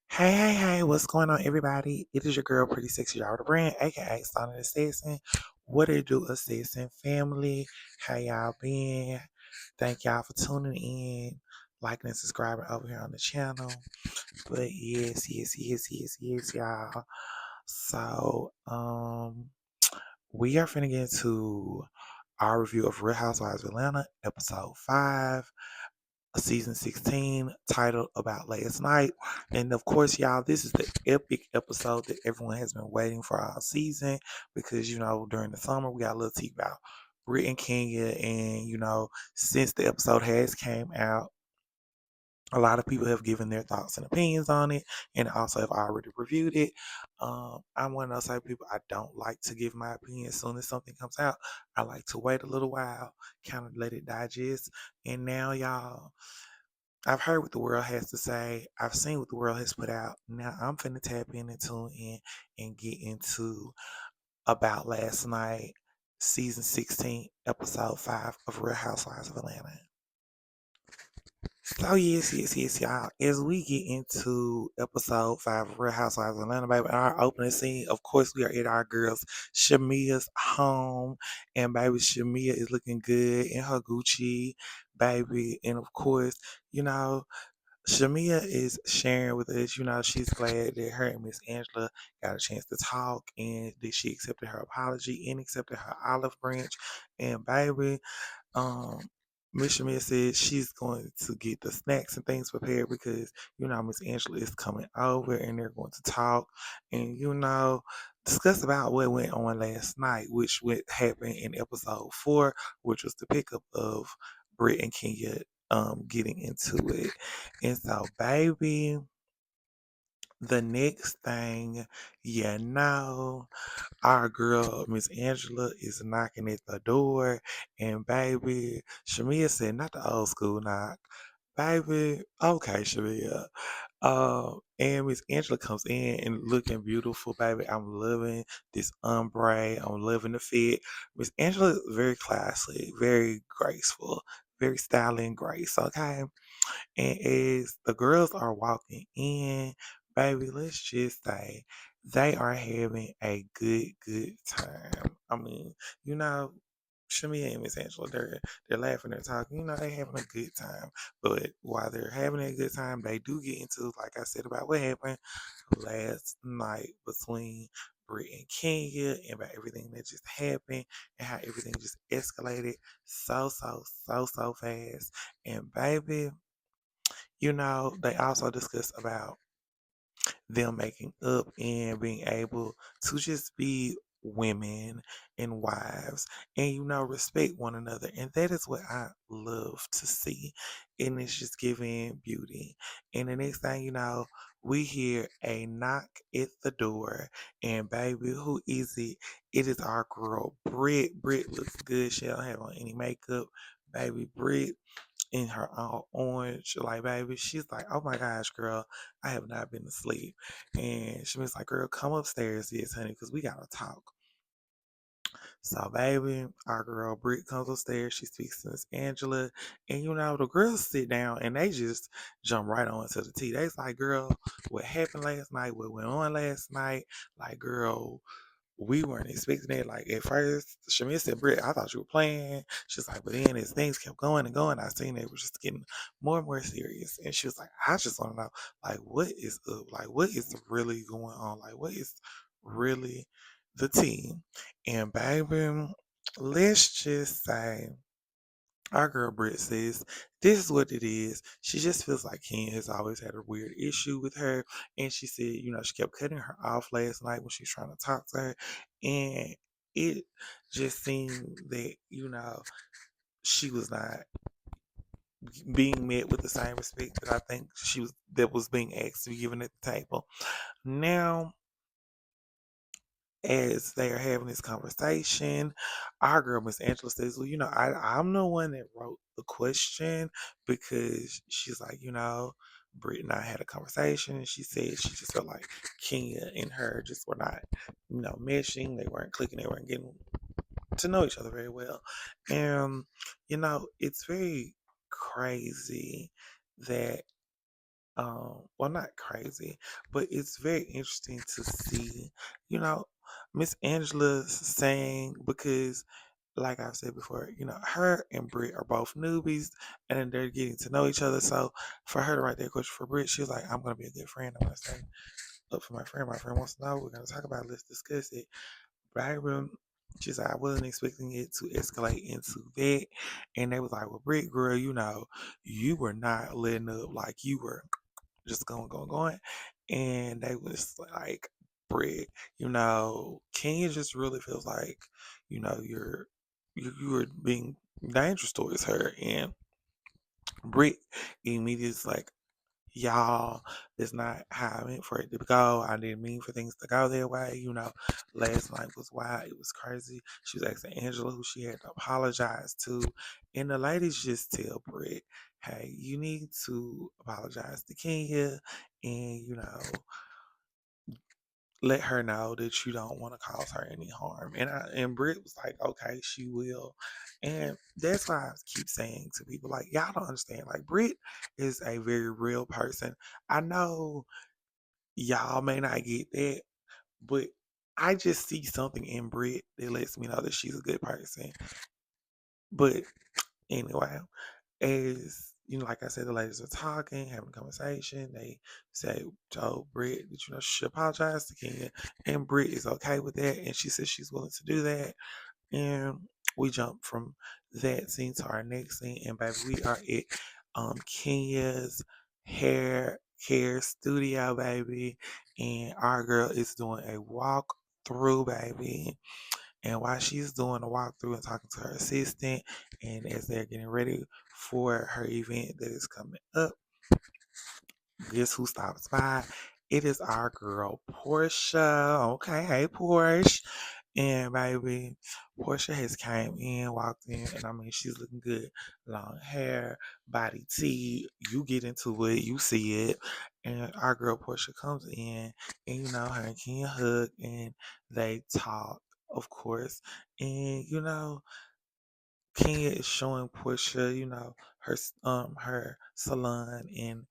Hey, what's going on, everybody? It is your girl, Pretty Sexy Y'all the Brand, aka Sonic Assassin. What it do, Assassin family? How y'all been? Thank y'all for tuning in, liking and subscribing over here on the channel. But yes, y'all. So, we are finna get into our review of Real Housewives of Atlanta, episode 5. Season 16, titled About Last Night. And of course, y'all, this is the epic episode that everyone has been waiting for all season because, during the summer, we got a little tea about Britt and Kenya. And, since the episode has came out, a lot of people have given their thoughts and opinions on it and also have already reviewed it. I'm one of those type of people, I don't like to give my opinion as soon as something comes out. I like to wait a little while, kind of let it digest. And now, y'all, I've heard what the world has to say. I've seen what the world has put out. Now I'm finna tap in and tune in and get into About Last Night, season 16, episode 5 of Real Housewives of Atlanta. So yes, y'all. As we get into episode 5 of Real Housewives of Atlanta, baby, our opening scene, of course, we are at our girls Shamia's home, and baby, Shamia is looking good in her Gucci, baby, and of course, you know. Shamia is sharing with us, she's glad that her and Miss Angela got a chance to talk and that she accepted her apology and accepted her olive branch. And baby, um, Miss Shamia said she's going to get the snacks and things prepared because, Miss Angela is coming over and they're going to talk and, discuss about what went on last night, which what happened in episode 4, which was the pickup of Britt and Kenya getting into it. And so, baby, the next thing you know, our girl, Miss Angela, is knocking at the door. And baby, Shamia said, not the old school knock. Baby, okay, Shamia. And Miss Angela comes in and looking beautiful, baby. I'm loving this ombre. I'm loving the fit. Miss Angela is very classy, very graceful, very styling grace, okay? And as the girls are walking in, baby, let's just say they are having a good time. I mean, you know, Shamia and Miss Angela, they're laughing, they're talking, they having a good time. But while they're having a good time, they do get into, like I said, about what happened last night between Britt and Kenya and about everything that just happened and how everything just escalated so fast. And baby, they also discuss about them making up and being able to just be women and wives and respect one another, and that is what I love to see, and it's just giving beauty. And the next thing you know, we hear a knock at the door, and baby, who is it? It is our girl Britt looks good. She don't have on any makeup. Baby, Britt in her all orange, like, baby, she's like, oh my gosh, girl, I have not been asleep. And she was like, girl, come upstairs, yes, honey, because we gotta talk. So, baby, our girl Britt comes upstairs. She speaks to Miss Angela. And, the girls sit down and they just jump right on to the tea. They's like, girl, what happened last night? What went on last night? Like, girl, we weren't expecting it. Like at first, Shamia said, Britt, I thought you were playing. She's like, but then as things kept going and going, I seen it was just getting more and more serious. And she was like, I just want to know, like, what is up? Like, what is really going on? Like, what is really the team? And baby, let's just say our girl Britt says this is what it is. She just feels like Ken has always had a weird issue with her. And she said, she kept cutting her off last night when she was trying to talk to her. And it just seemed that, she was not being met with the same respect that I think that was being asked to be given at the table. Now, as they are having this conversation, our girl Miss Angela says, "Well, I'm the one that wrote the question because she's like, Britt and I had a conversation, and she said she just felt like Kenya and her just were not, meshing. They weren't clicking. They weren't getting to know each other very well, and it's very." crazy that well, not crazy, but it's very interesting to see, you know, Miss Angela saying, because like I've said before, her and Britt are both newbies and they're getting to know each other. So for her to write that question for Britt, she was like, I'm gonna be a good friend. I'm gonna stay up for my friend. My friend wants to know, we're gonna talk about it, let's discuss it. Byron, she said, I wasn't expecting it to escalate into that. And they was like, well, Britt, girl, you were not letting up, like you were just going. And they was like, Britt, Kenya just really feels like, you were being dangerous towards her. And Britt immediately is like, y'all, that's not how I meant for it to go. I didn't mean for things to go that way. Last night was wild. It was crazy. She was asking Angela who she had to apologize to. And the ladies just tell Britt, hey, you need to apologize to Kenya and, let her know that you don't want to cause her any harm. And Britt was like, okay, she will. And that's why I keep saying to people, like, y'all don't understand. Like, Britt is a very real person. I know y'all may not get that, but I just see something in Britt that lets me know that she's a good person. But anyway, as like I said, the ladies are talking, having a conversation. They told Britt that she should apologize to Kenya, and Britt is okay with that, and she says she's willing to do that. And we jump from that scene to our next scene, and baby, we are at Kenya's hair studio, baby, and our girl is doing a walk through, baby. And while she's doing the walkthrough and talking to her assistant, and as they're getting ready for her event that is coming up, guess who stops by? It is our girl Portia. Okay, hey Portia. And baby, Portia has came in, walked in, and I mean she's looking good. Long hair, body T. You get into it, you see it. And our girl Portia comes in, and her and Ken hug, and they talk, of course. And Kenya is showing Portia, her salon and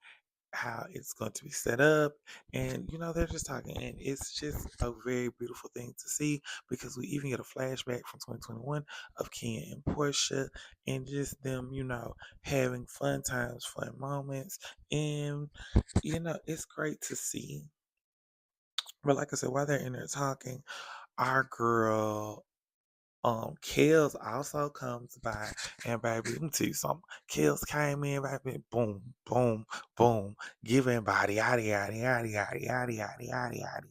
how it's going to be set up. And they're just talking, and it's just a very beautiful thing to see, because we even get a flashback from 2021 of Kenya and Portia, and just them having fun times, fun moments. And it's great to see. But like I said, while they're in there talking, our girl Kels also comes by, and baby, let me tell you something. Kels came in, baby, boom, boom, boom, giving body, yada, yada, yada, yada, yada, yada, yada, yada.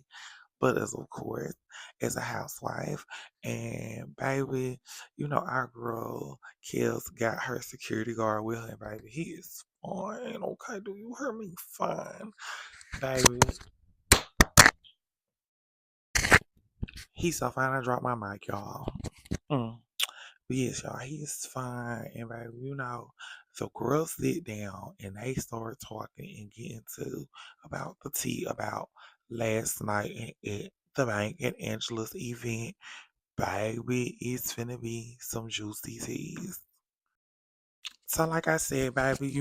But as of course, as a housewife, and baby, our girl Kels got her security guard with her, baby. He is fine, okay? Do you hear me? Fine, baby. He's so fine. I dropped my mic, y'all. Mm. But yes, y'all, he's fine. And baby, the girls sit down and they start talking and getting to about the tea about last night at the bank at Angela's event. Baby, it's finna be some juicy teas. So, like I said, baby,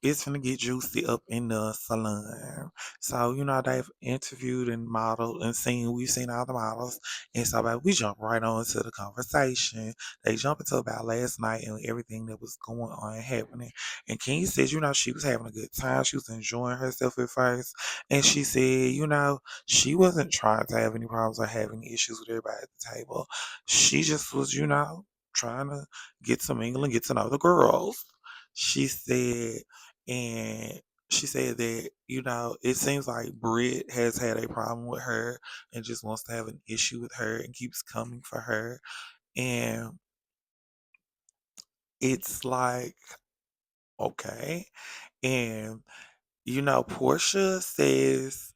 it's gonna get juicy up in the salon. So, they've interviewed and modeled and we've seen all the models. And so, baby, we jump right on to the conversation. They jump into about last night and everything that was going on and happening. And Kenny says, she was having a good time. She was enjoying herself at first. And she said, she wasn't trying to have any problems or having issues with everybody at the table. She just was, trying to get to mingle and get to know the girls. She said, and she said that, it seems like Britt has had a problem with her and just wants to have an issue with her and keeps coming for her. And it's like, okay. And, Portia says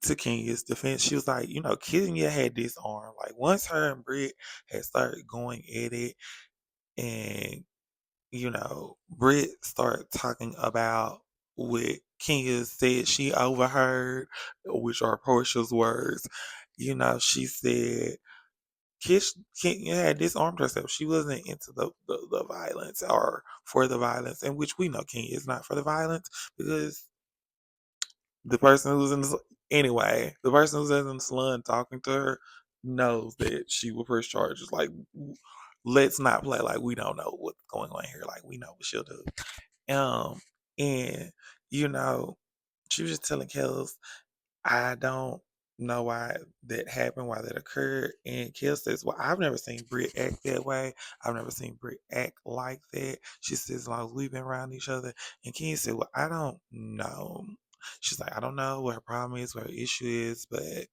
to Kenya's defense, she was like, Kenya had this arm. Like, once her and Britt had started going at it, and Britt started talking about what Kenya said she overheard, which are Portia's words. She said Kish had disarmed herself. She wasn't into the violence or for the violence, in which we know Kenya is not for the violence because the person who's in the anyway, the person who's in the salon talking to her knows that she will press charges. Like, let's not play like we don't know what's going on here. Like we know what she'll do. And you know, she was just telling Kels, I don't know why that happened, why that occurred. And Kel says, well, I've never seen Britt act that way. I've never seen Britt act like that. She says, as long as we've been around each other. And Ken said, well, I don't know. She's like, I don't know what her problem is, what her issue is, but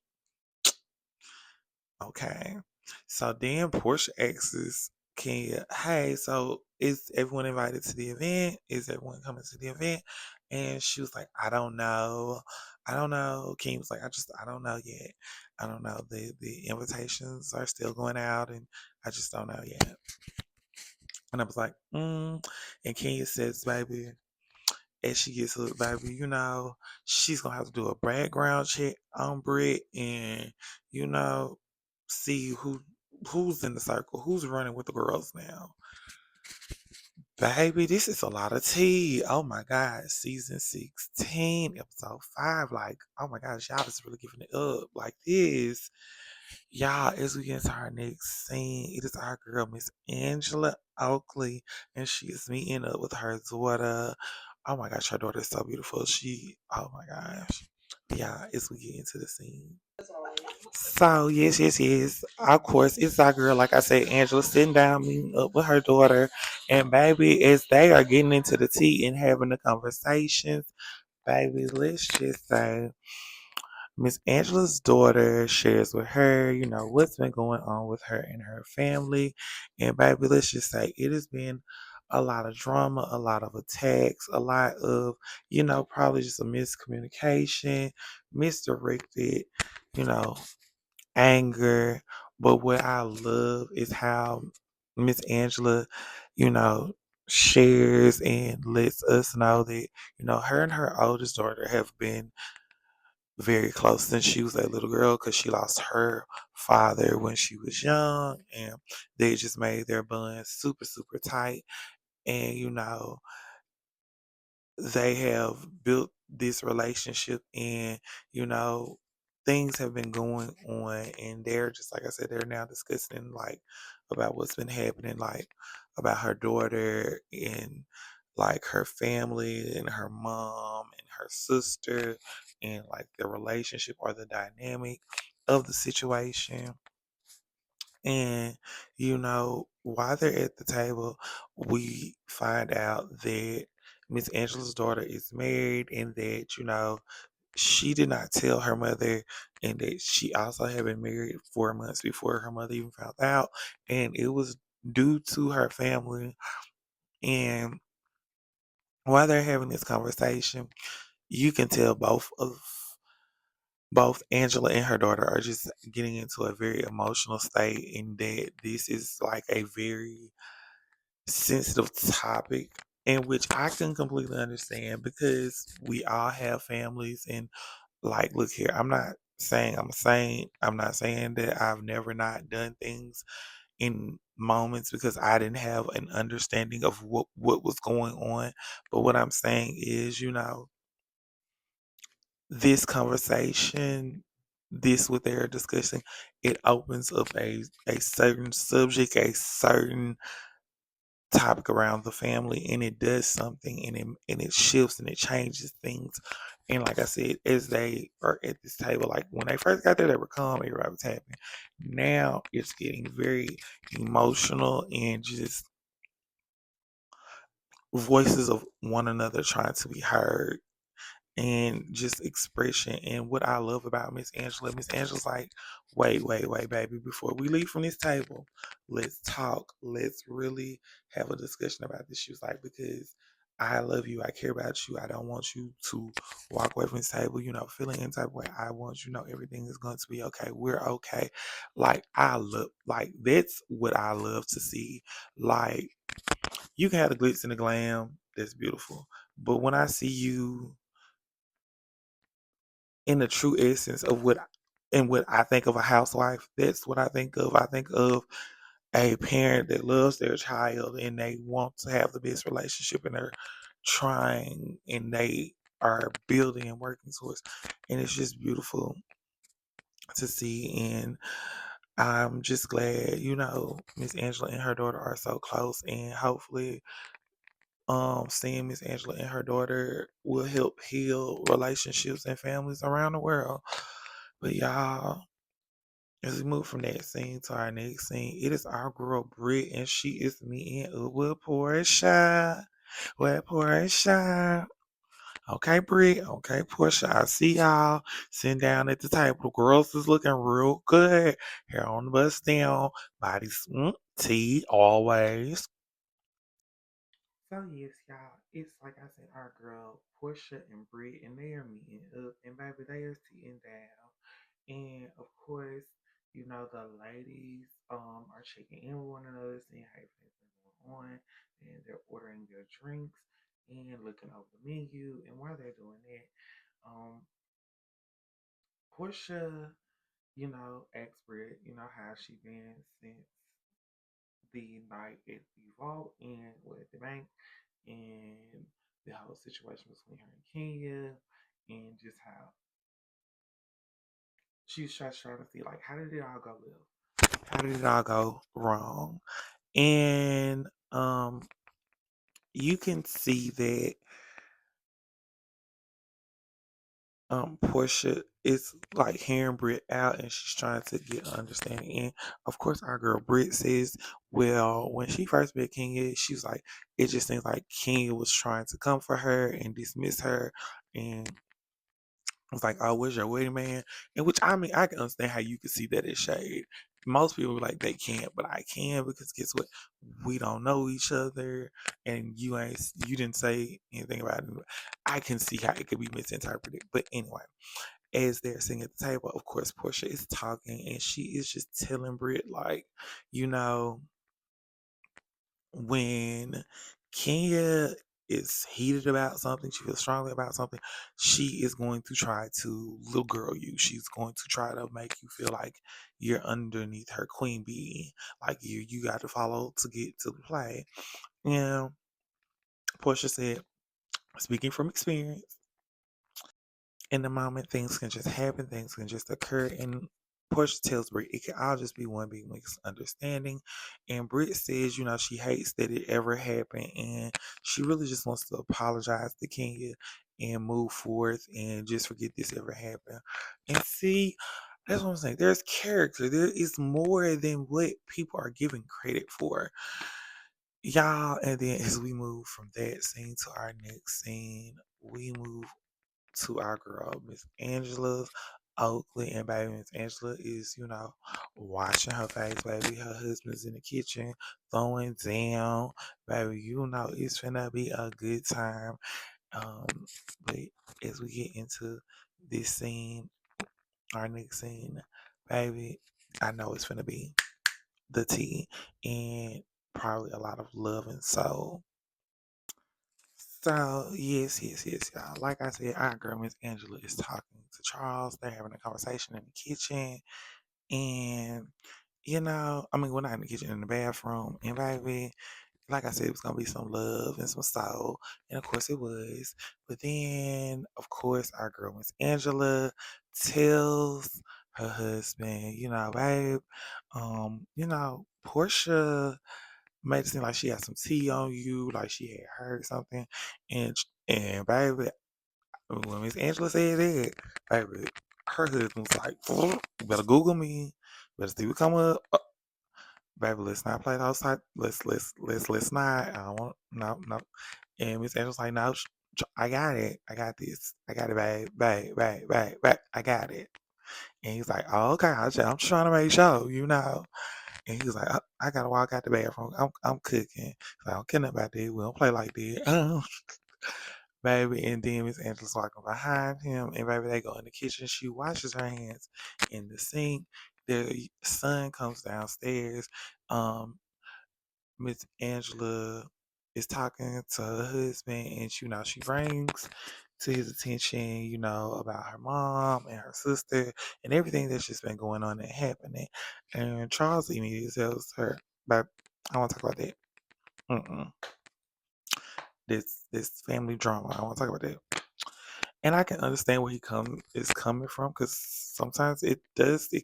okay. So then Portia asks Kenya, hey, so is everyone invited to the event? Is everyone coming to the event? And she was like, I don't know. I don't know. Kenya was like, I don't know yet. I don't know. The invitations are still going out and I just don't know yet. And I was like, And Kenya says, baby, as she gets hooked, baby, she's gonna have to do a background check on Britt and, you know, see who's in the circle, who's running with the girls now. Baby, this is a lot of tea. Oh my God, season 16, episode 5. Like, oh my gosh, y'all is really giving it up like this. Y'all, as we get into our next scene, it is our girl, Miss Angela Oakley, and she is meeting up with her daughter. Oh my gosh, her daughter is so beautiful. Oh my gosh. Yeah, as we get into the scene. So, yes, yes, yes. Of course, it's our girl, like I said, Angela, sitting down, meeting up with her daughter. And, baby, as they are getting into the tea and having the conversations, baby, let's just say Miss Angela's daughter shares with her, what's been going on with her and her family. And baby, let's just say it has been a lot of drama, a lot of attacks, a lot of, probably just a miscommunication, misdirected, you know, anger. But what I love is how Miss Angela, you know, shares and lets us know that, her and her oldest daughter have been very close since she was a little girl because she lost her father when she was young and they just made their bond super super tight and they have built this relationship and you know things have been going on and they're just like I said they're now discussing like about what's been happening like about her daughter and like her family and her mom and her sister and like the relationship or the dynamic of the situation and while they're at the table, we find out that Miss Angela's daughter is married and that, she did not tell her mother and that she also had been married 4 months before her mother even found out. And it was due to her family. And while they're having this conversation, you can tell both Angela and her daughter are just getting into a very emotional state and that this is like a very sensitive topic in which I can completely understand because we all have families and like look here, I'm not saying that I've never not done things in moments because I didn't have an understanding of what was going on. But what I'm saying is, this conversation, this what they're discussing, it opens up a certain subject, a certain topic around the family, and it does something, and it shifts and it changes things. And like I said, as they are at this table, like when they first got there, they were calm, everybody was happy. Now it's getting very emotional and just voices of one another trying to be heard and just expression. And what I love about Miss Angela's like, wait, baby, before we leave from this table, let's talk. Let's really have a discussion about this. She was like, because I love you. I care about you. I don't want you to walk away from this table, feeling any type of way. I want you to know everything is going to be okay. We're okay. Like, that's what I love to see. Like, you can have the glitz and the glam. That's beautiful. But when I see you in the true essence of what And what I think of a housewife, that's what I think of. I think of a parent that loves their child and they want to have the best relationship and they're trying and they are building and working towards. And it's just beautiful to see. And I'm just glad, Miss Angela and her daughter are so close, and hopefully, seeing Miss Angela and her daughter will help heal relationships and families around the world. But y'all, as we move from that scene to our next scene, it is our girl Britt, and she is meeting up with Portia. With Portia. Okay, Britt. Okay, Portia. I see y'all sitting down at the table. Girls is looking real good. Hair on the bust down. Bodies, tea, always. So yes, y'all, it's like I said, our girl Portia and Britt, and they are meeting up, and baby, they are sitting down, and of course, the ladies are checking in with one another, seeing how everything's been going on, and they're ordering their drinks and looking over the menu, and while they're doing that, Portia, asks Britt, how she been since the night at the vault and at the bank, and the whole situation between her and Kenya, and just how she's just trying to see like how did it all go left, how did it all go wrong, and you can see that Portia is like hearing Britt out and she's trying to get understanding. And of course, our girl Britt says, well, when she first met Kenya, she was like, it just seems like Kenya was trying to come for her and dismiss her. And was like, oh, where's your wedding man? And which I mean, I can understand how you could see that as shade. Most people be like they can't, but I can because guess what? We don't know each other, and you didn't say anything about it. I can see how it could be misinterpreted. But anyway, as they're sitting at the table, of course, Portia is talking, and she is just telling Britt like, you know, when Kenya is heated about something, she feels strongly about something, she is going to try to little girl you. She's going to try to make you feel like you're underneath her queen bee, like you got to follow to get to the play. And Portia said, speaking from experience, in the moment, things can just happen, things can just occur. And Portia tells Britt it can all just be one big misunderstanding. And Britt says, she hates that it ever happened and she really just wants to apologize to Kenya and move forth and just forget this ever happened. And see, that's what I'm saying. There's character. There is more than what people are giving credit for. Y'all, and then as we move from that scene to our next scene, we move to our girl, Miss Angela Oakley. And baby, Miss Angela is, washing her face, baby. Her husband's in the kitchen throwing down. Baby, it's gonna be a good time. Um, but as we get into this scene, our next scene, baby, I know it's gonna be the tea and probably a lot of love and soul. So yes, y'all. Like I said, our girl Miss Angela is talking to Charles. They're having a conversation in the kitchen, and I mean, we're not in the kitchen, in the bathroom. And baby, like I said, it was gonna be some love and some soul, and of course it was. But then, of course, our girl Miss Angela tells her husband, babe, Portia made it seem like she had some tea on you, like she had heard something. And baby, when Miss Angela said that, baby, her husband was like, "You better Google me, better see what come up." Baby, let's not play those type. Let's not. I don't want no. And Miss Angela's like, no, I got it. I got this. I got it, babe. I got it. And he's like, oh, okay. I'm just trying to make sure. And he was like, I gotta walk out the bathroom. I'm cooking. So I don't care nothing about that. We don't play like that. Baby. And then Miss Angela's walking behind him. And baby, they go in the kitchen. She washes her hands in the sink. Their son comes downstairs. Um, Miss Angela is talking to her husband, and she rings. to his attention, about her mom and her sister and everything that's just been going on and happening. And Charles immediately tells her, but I want to talk about that. Mm-mm. This family drama. I want to talk about that. And I can understand where he come is coming from because sometimes it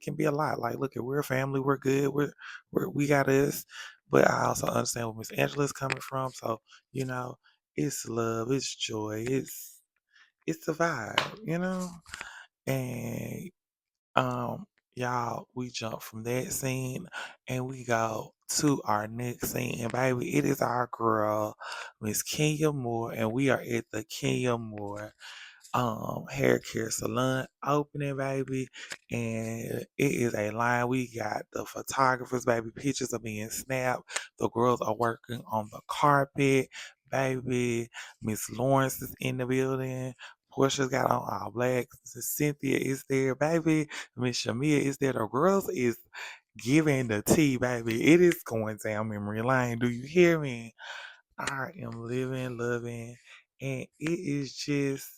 can be a lot. Like, look, we're a family, we're good, we got us, but I also understand where Miss Angela's coming from. So you know, it's love, it's joy, it's the vibe, and y'all, we jump from that scene and we go to our next scene, and baby, it is our girl, Miss Kenya Moore, and we are at the Kenya Moore hair care salon opening, baby. And it is a line. We got the photographers, baby. Pictures are being snapped. The girls are working on the carpet, baby. Miss Lawrence is in the building. Portia's got on all black. Cynthia is there, baby. Miss Shamia is there. The girls is giving the tea, baby. It is going down memory lane. Do you hear me? I am living, loving, and it is just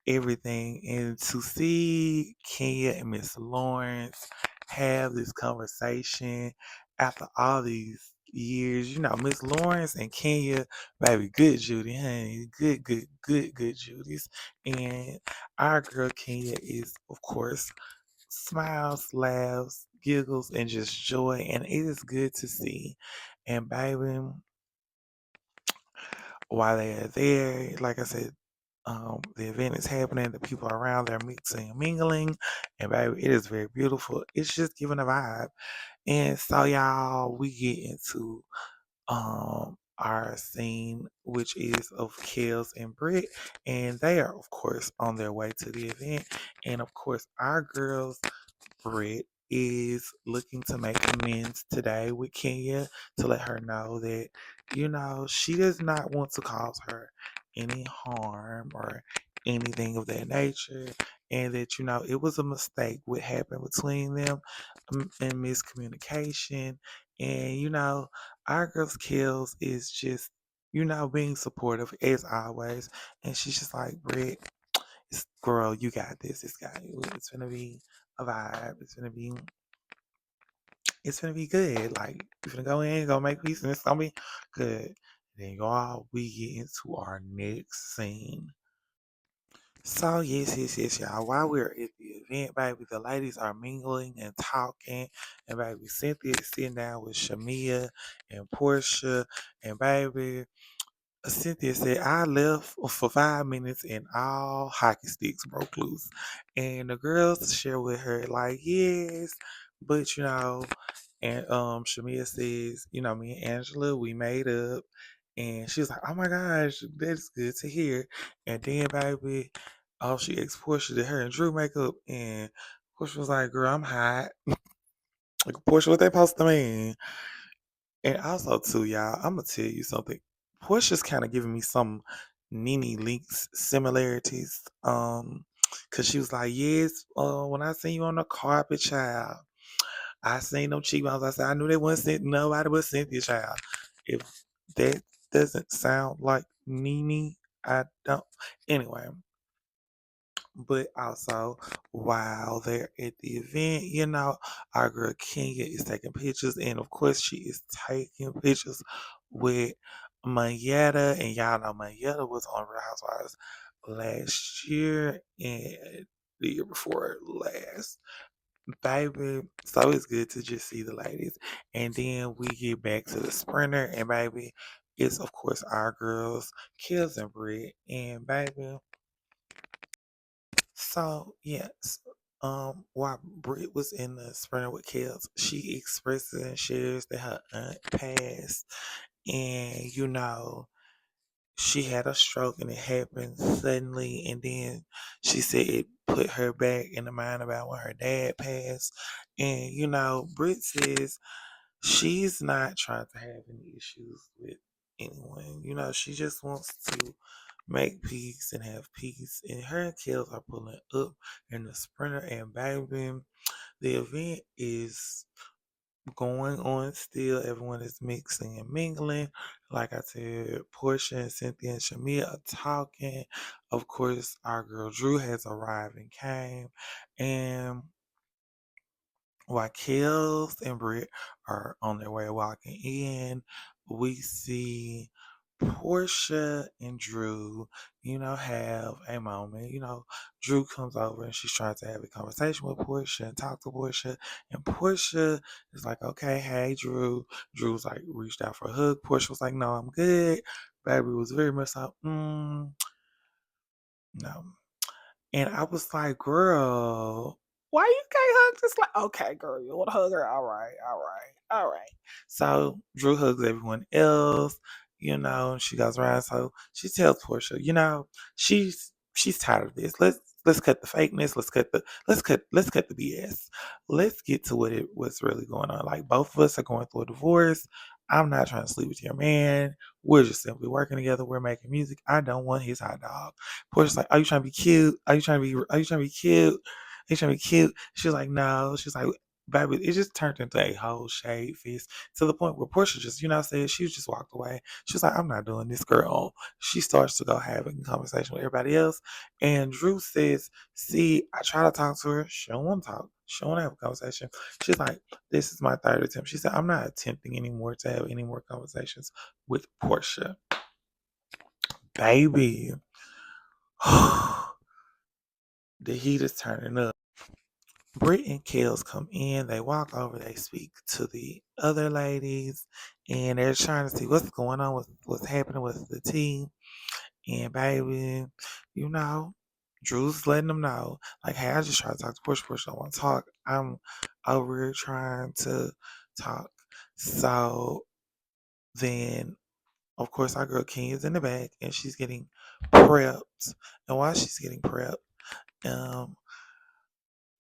everything. And to see Kenya and Miss Lawrence have this conversation after all these years, Miss Lawrence and Kenya, baby, good Judy, honey, good, good, good, good Judy's. And our girl Kenya is, of course, smiles, laughs, giggles, and just joy. And it is good to see. And baby, while they are there, like I said, the event is happening, the people around there mixing and mingling, and baby, it is very beautiful. It's just giving a vibe. And so y'all, we get into our scene, which is of Kels and Britt, and they are of course on their way to the event. And of course our girls Britt is looking to make amends today with Kenya to let her know that, she does not want to cause her any harm or anything of that nature. And that, it was a mistake what happened between them and miscommunication. And, our girl's kills is just, being supportive as always. And she's just like, Britt, girl, you got this. It's gonna be a vibe. It's gonna be good. Like you're gonna go in, go make peace, and it's gonna be good. Then y'all, we get into our next scene. So yes, yes, yes, y'all. While we're at the event, baby, the ladies are mingling and talking, and baby, Cynthia is sitting down with Shamia and Portia, and baby. Cynthia said, I left for 5 minutes and all hockey sticks broke loose. And the girls share with her, like, yes, but and Shamia says, me and Angela, we made up. And she was like, oh my gosh, that's good to hear. And then, baby, she asked Portia, did her and Drew make up? And Portia was like, girl, I'm hot. Like, Portia, what they supposed to mean? And also too, y'all, I'm gonna tell you something. Portia's kind of giving me some Nene Leaks similarities. Cause she was like, yes, when I seen you on the carpet, child, I seen them cheekbones. I said, I knew they wasn't nobody but Cynthia, child. If that doesn't sound like Nene, I don't. Anyway, but also, while they're at the event, our girl Kenya is taking pictures, and of course, she is taking pictures with Mayetta, and y'all know Mayetta was on Real Housewives last year and the year before last. Baby, so it's good to just see the ladies. And then we get back to the sprinter, and baby, it's of course our girls, Kills and Britt, and baby. So yes, while Britt was in the sprinter with Kels, she expresses and shares that her aunt passed, and she had a stroke and it happened suddenly, and then she said it put her back in the mind about when her dad passed, and Britt says she's not trying to have any issues with anyone. She just wants to make peace and have peace. And her and Kels are pulling up in the sprinter, and baby, the event is going on still. Everyone is mixing and mingling. Like I said, Portia and Cynthia and Shamia are talking. Of course, our girl Drew has arrived and came. And while Kels and Britt are on their way walking in, we see Portia and Drew, have a moment. Drew comes over and she's trying to have a conversation with Portia and talk to Portia. And Portia is like, okay, hey, Drew. Drew's like, reached out for a hug. Portia was like, no, I'm good. Baby was very much like, no. And I was like, girl, why you can't hug just like, okay, girl, you want to hug her? All right, all right, all right. So Drew hugs everyone else, she goes around. So she tells Portia, she's tired of this. Let's cut the fakeness. Let's cut the BS. Let's get to what's really going on. Like both of us are going through a divorce. I'm not trying to sleep with your man. We're just simply working together. We're making music. I don't want his hot dog. Portia's like, are you trying to be cute? Are you trying to be cute? Are you trying to be cute? She's like, no. She's like, baby, it just turned into a whole shade fest to the point where Portia just, said she just walked away. She was like, I'm not doing this, girl. She starts to go having a conversation with everybody else. And Drew says, see, I try to talk to her. She don't want to talk. She don't want to have a conversation. She's like, this is my third attempt. She said, I'm not attempting anymore to have any more conversations with Portia. Baby. The heat is turning up. Britt and Kels come in, they walk over, they speak to the other ladies, and they're trying to see what's going on with what's happening with the team. And baby, you know, Drew's letting them know, like, hey, I just tried to talk to Push. Push don't want to talk. I'm over here trying to talk. So then, of course, our girl Kenya's in the back, and she's getting prepped. And while she's getting prepped, um,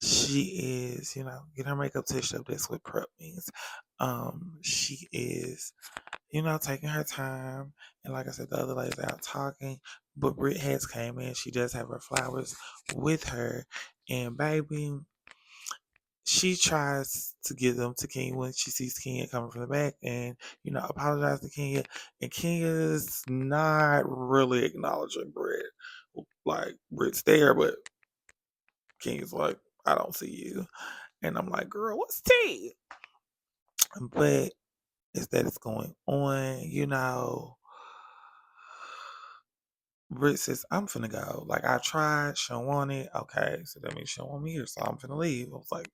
she is, getting her makeup touched up. That's what prep means. She is, taking her time. And like I said, the other ladies out talking. But Britt has came in. She does have her flowers with her. And baby, she tries to give them to Kenya when she sees Kenya coming from the back and, apologize to Kenya. And Kenya's not really acknowledging Britt. Like, Britt's there, but Kenya's like, I don't see you. And I'm like, girl, what's tea? But is that it's going on, Britt says, I'm finna go. Like I tried, she don't want it. Okay, so that means she don't want me here, so I'm finna leave. I was like,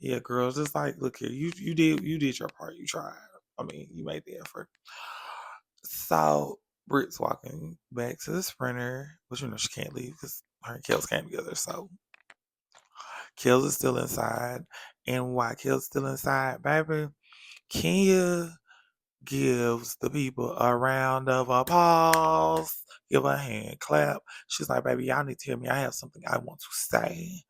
yeah, girl, just like, look here, you did your part, you tried. I mean, you made the effort. So Britt's walking back to the sprinter, but she can't leave because her and Kels came together. So Kels is still inside. And while Kels still inside, baby, Kenya gives the people a round of applause, give a hand clap. She's like, baby, y'all need to hear me. I have something I want to say.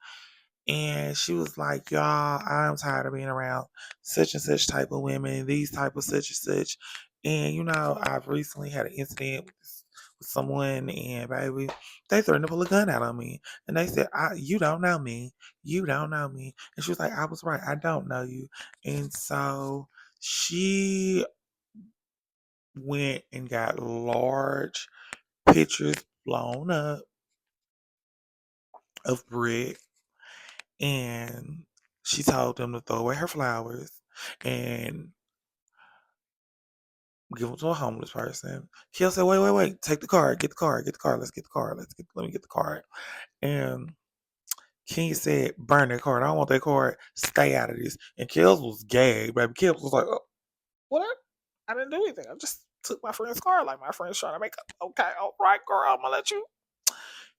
And she was like, y'all, I'm tired of being around such and such type of women, these type of such and such. And, I've recently had an incident with someone, and baby, they threatened to pull a gun out on me. And they said, you don't know me. You don't know me. And she was like, I was right. I don't know you. And so she went and got large pictures blown up of Britt, and she told them to throw away her flowers and give them to a homeless person. Kel said, wait, wait, wait, take the card, get the card, get the card, let's get the card, let me get the card. And King said, burn that card. I don't want that card. Stay out of this. And Kels was gagged, baby. Kels was like, oh, what? I didn't do anything. I just took my friend's card like my friend's trying to make up. Okay, all right, girl, I'm gonna let you.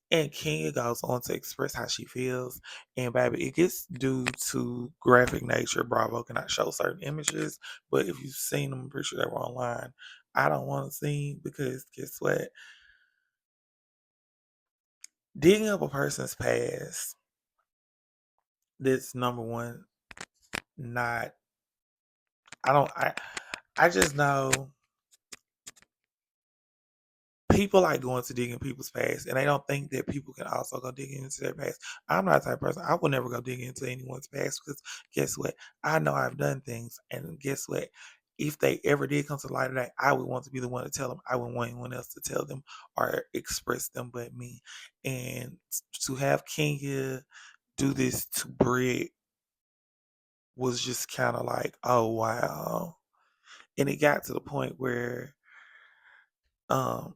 And Kenya goes on to express how she feels. And baby, it gets due to graphic nature. Bravo cannot show certain images. But if you've seen them, I'm pretty sure they were online. I don't want to see because guess what? Digging up a person's past, that's number one, not I just know people like going to dig in people's past, and they don't think that people can also go digging into their past. I'm not the type of person. I would never go digging into anyone's past because guess what? I know I've done things, and guess what? If they ever did come to the light of that, I would want to be the one to tell them. I wouldn't want anyone else to tell them or express them but me. And to have Kenya do this to Britt was just kind of like, oh wow. And it got to the point where um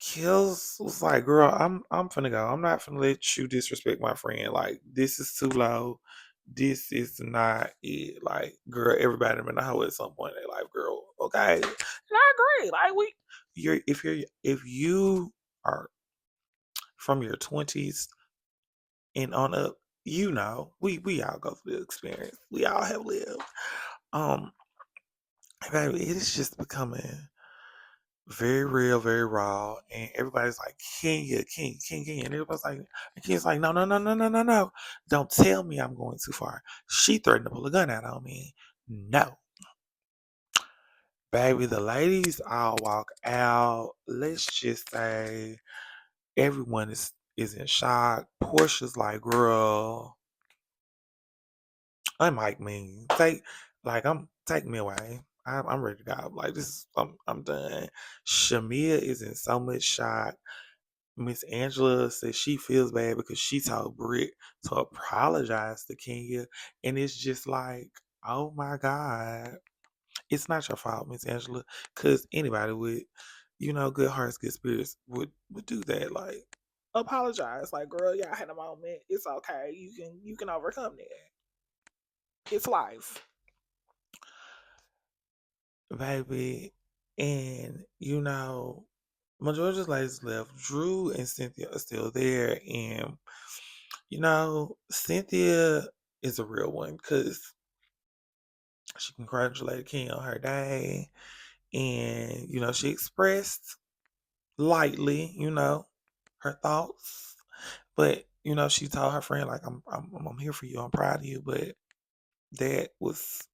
Kills was like, girl, I'm finna go. I'm not finna let you disrespect my friend. Like, this is too low. This is not it. Like, girl, everybody in the hoe at some point in their life, girl. Okay. And I agree. Like if you are from your 20s and on up, you know, we all go through the experience. We all have lived. Um, baby, it is just becoming very real, very raw, and everybody's like, Kenya, Kenya, and everybody's like, and Kenya's like, no, no, no, no, no, no, no, don't tell me I'm going too far. She threatened to pull a gun out on me. No, baby, the ladies all walk out. Let's just say everyone is in shock. Portia's like, girl, unlike me, take me away. I'm ready to go. Like this, I'm done. Shamia is in so much shock. Miss Angela says she feels bad because she told Britt to apologize to Kenya. And it's just like, oh my God. It's not your fault, Miss Angela. Because anybody with, good hearts, good spirits would do that. Like, apologize. Like, girl, y'all had a moment. It's okay. You can overcome that. It's life. Baby. And majority of the ladies left. Drew and Cynthia are still there. And Cynthia is a real one because she congratulated King on her day. And, she expressed lightly, her thoughts. But, she told her friend, like, I'm here for you. I'm proud of you. But that was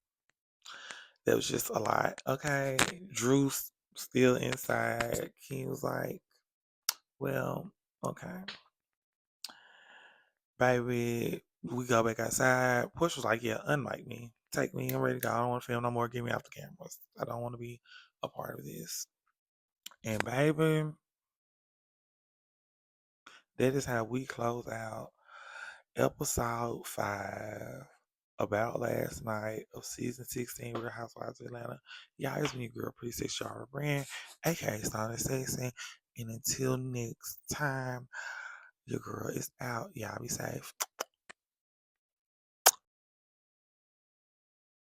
that was just a lot. Okay. Drew's still inside. King was like, well, okay. Baby, we go back outside. Push was like, yeah, unlike me. Take me. I'm ready to go. I don't want to film no more. Get me off the cameras. I don't want to be a part of this. And baby, that is how we close out episode 5 about last night of season 16 Real Housewives of Atlanta. Y'all, it's me, girl, Pretty Six Yard Brand, aka Sonic Sexy. And until next time, your girl is out. Y'all be safe.